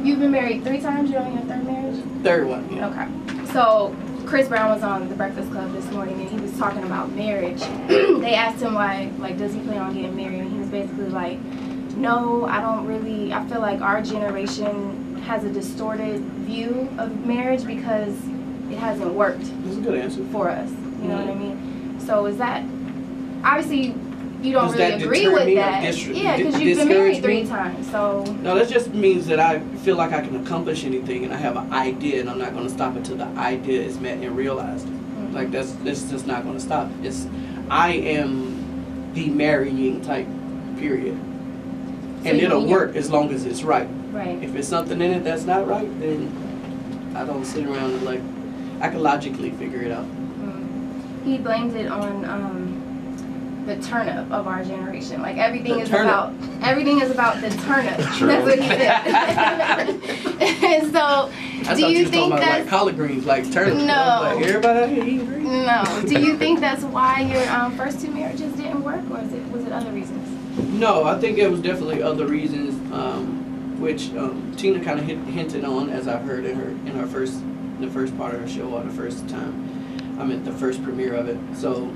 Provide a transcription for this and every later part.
You've been married 3 times? You're on your 3rd marriage? 3rd one, yeah. Okay. So, Chris Brown was on the Breakfast Club this morning and he was talking about marriage. They asked him why, like, does he plan on getting married? And he was basically like, no, I don't really, I feel like our generation has a distorted view of marriage because it hasn't worked. That's a good answer. For us, you know what I mean? So is that, obviously you don't really agree with that. Yeah, because you've been married 3 times, so. No, that just means that I feel like I can accomplish anything and I have an idea and I'm not going to stop until the idea is met and realized. Like that's just not going to stop. I am the marrying type, period. And it'll work as long as it's right. Right. If it's something in it that's not right, then I don't sit around and like, I can logically figure it out. He blamed it on the turnup of our generation. Like everything is about the turnup. That's what he said. So do you think that's like collard greens, like turnip? No. Like everybody out here eating greens? No. Do you think that's why your first 2 marriages didn't work, or was it other reasons? No, I think it was definitely other reasons, which Tina kind of hinted on, as I've heard in the first part of her show, or the first time. I meant the first premiere of it. So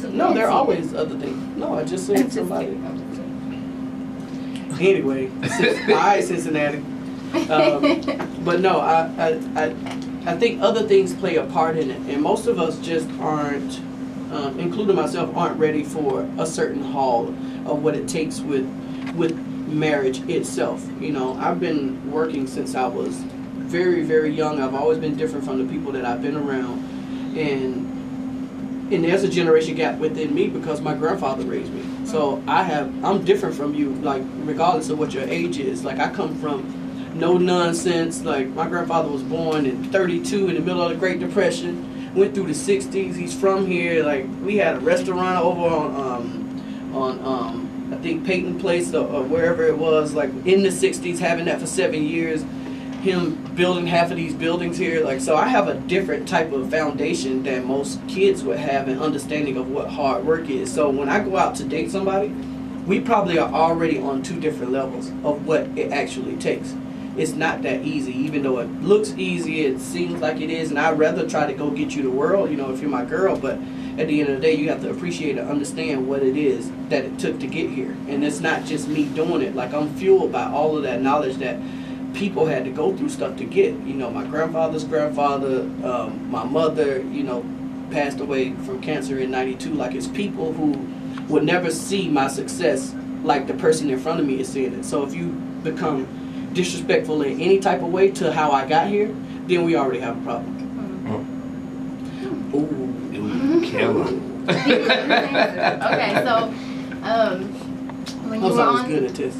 no, there are always other things. No, I just said somebody. Anyway, Cincinnati. But no, I think other things play a part in it, and most of us just aren't, including myself, aren't ready for a certain haul of what it takes with marriage itself. You know, I've been working since I was very, very young. I've always been different from the people that I've been around. And there's a generation gap within me because my grandfather raised me. So I'm different from you, like regardless of what your age is. Like I come from no nonsense. Like my grandfather was born in '32 in the middle of the Great Depression. Went through the '60s. He's from here. Like we had a restaurant over on I think Peyton Place or wherever it was. Like in the '60s, having that for 7 years. Him building half of these buildings here, like, so I have a different type of foundation than most kids would have an understanding of what hard work is. So when I go out to date somebody, we probably are already on 2 different levels of what it actually takes. It's not that easy, even though it looks easy, it seems like it is, and I'd rather try to go get you the world, you know, if you're my girl, but at the end of the day, you have to appreciate and understand what it is that it took to get here. And it's not just me doing it. Like, I'm fueled by all of that knowledge that people had to go through stuff to get. You know, my grandfather's grandfather, my mother, you know, passed away from cancer in '92. Like, it's people who would never see my success like the person in front of me is seeing it. So if you become disrespectful in any type of way to how I got here, then we already have a problem. Ooh, killer. Okay, so when you were on, was good at this.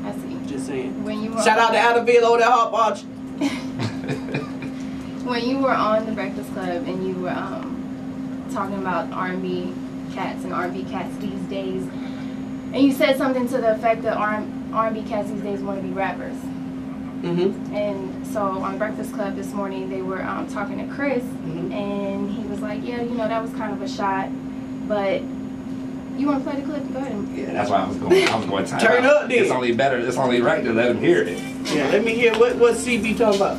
I see. Just saying. When you were shout out to Adderville over there, Hot Arch. When you were on the Breakfast Club and you were talking about R&B cats and R&B cats these days, and you said something to the effect that R&B cats these days want to be rappers. And so on the Breakfast Club this morning, they were talking to Chris, and he was like, yeah, you know, that was kind of a shot, but you want to play the clip? Go ahead. Yeah, that's why I was going time Turn up, then. It's only better, it's only right to let him hear it. Yeah, let me hear what CB talking about.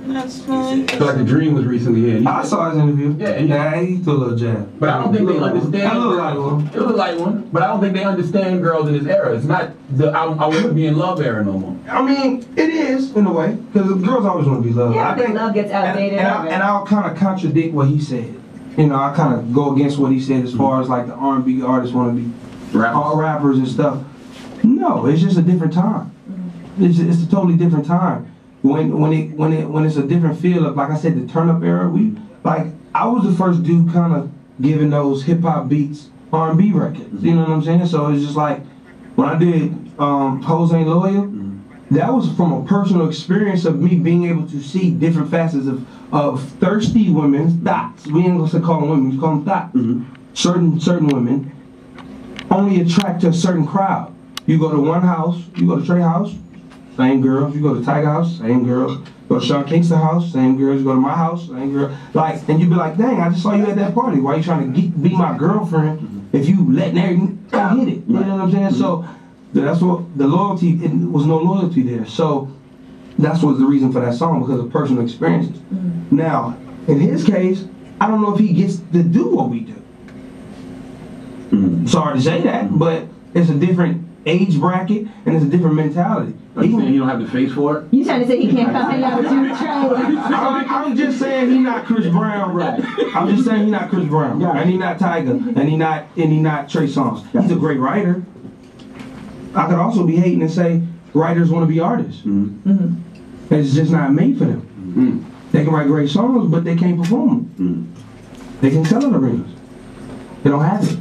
That's fine. Like the Dream was recently here. I saw his interview. Yeah, he threw a little jab. But I don't think they understand. I look like one. It was a light one. But I don't think they understand girls in this era. It's not the I wouldn't be in love era no more. I mean, it is in a way because girls always want to be loved. Yeah, I think love gets outdated. And I'll kind of contradict what he said. You know, I kind of go against what he said as far as like the R&B artists want to be all rappers and stuff. No, it's just a different time. It's a totally different time. When it's a different feel of, like I said, the turn-up era, I was the first dude kind of giving those hip-hop beats R&B records, you know what I'm saying? So it's just like, when I did Hoes Ain't Loyal, that was from a personal experience of me being able to see different facets of thirsty women's thoughts. We ain't gonna call them women, we call them thoughts. Certain women only attract to a certain crowd. You go to one house, you go to Trey house, same girls. You go to Tiger house, same girls. Go to Sean Kingston house, same girls. You go to my house, same girl. Like, and you be like, dang, I just saw you at that party. Why you trying to be my girlfriend if you letting everything hit it? You know what I'm saying? So That's what the loyalty. It was no loyalty there. So that's was the reason for that song, because of personal experiences. Now, in his case, I don't know if he gets to do what we do. Sorry to say that, but it's a different age bracket and it's a different mentality. Are you saying he don't have the face for it? You trying to say he can't come hang out with you, Trey? I'm just saying he's not Chris Brown, bro. I'm just saying he's not Chris Brown, and he's not Tiger, and he not Trey Songz. He's a great writer. I could also be hating and say writers want to be artists. It's just not made for them. They can write great songs, but they can't perform them. They can sell in arenas. They don't have it.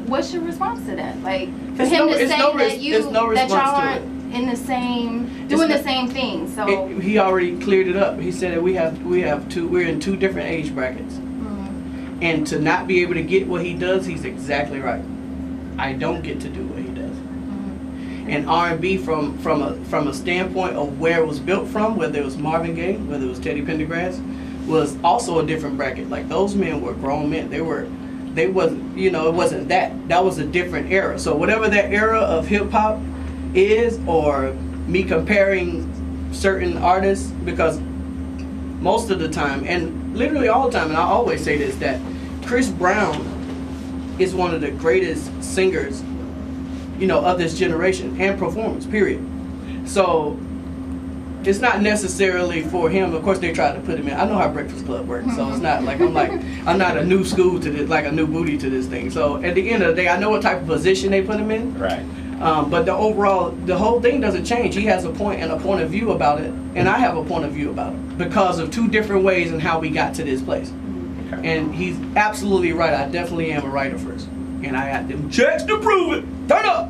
What's your response to that? Like, for It's him no- to it's say no res- that it's no that response y'all to aren't in the same, It's doing the not- same thing. So He already cleared it up. He said that we're in two different age brackets. And to not be able to get what he does, he's exactly right. I don't get to do what he does. And R&B from a standpoint of where it was built from, whether it was Marvin Gaye, whether it was Teddy Pendergrass, was also a different bracket. Like, those men were grown men. They wasn't, it wasn't that. That was a different era. So whatever that era of hip hop is, or me comparing certain artists, because most of the time, and literally all the time, and I always say this, that Chris Brown is one of the greatest singers, of this generation, and performers, period. So it's not necessarily for him. Of course, they try to put him in. I know how Breakfast Club works, so it's not like I'm not a new school to this, like a new booty to this thing. So at the end of the day, I know what type of position they put him in. Right. But the whole thing doesn't change. He has a point and a point of view about it, and I have a point of view about it because of two different ways and how we got to this place. Okay. And he's absolutely right. I definitely am a writer first, and I got them checks to prove it. Turn up.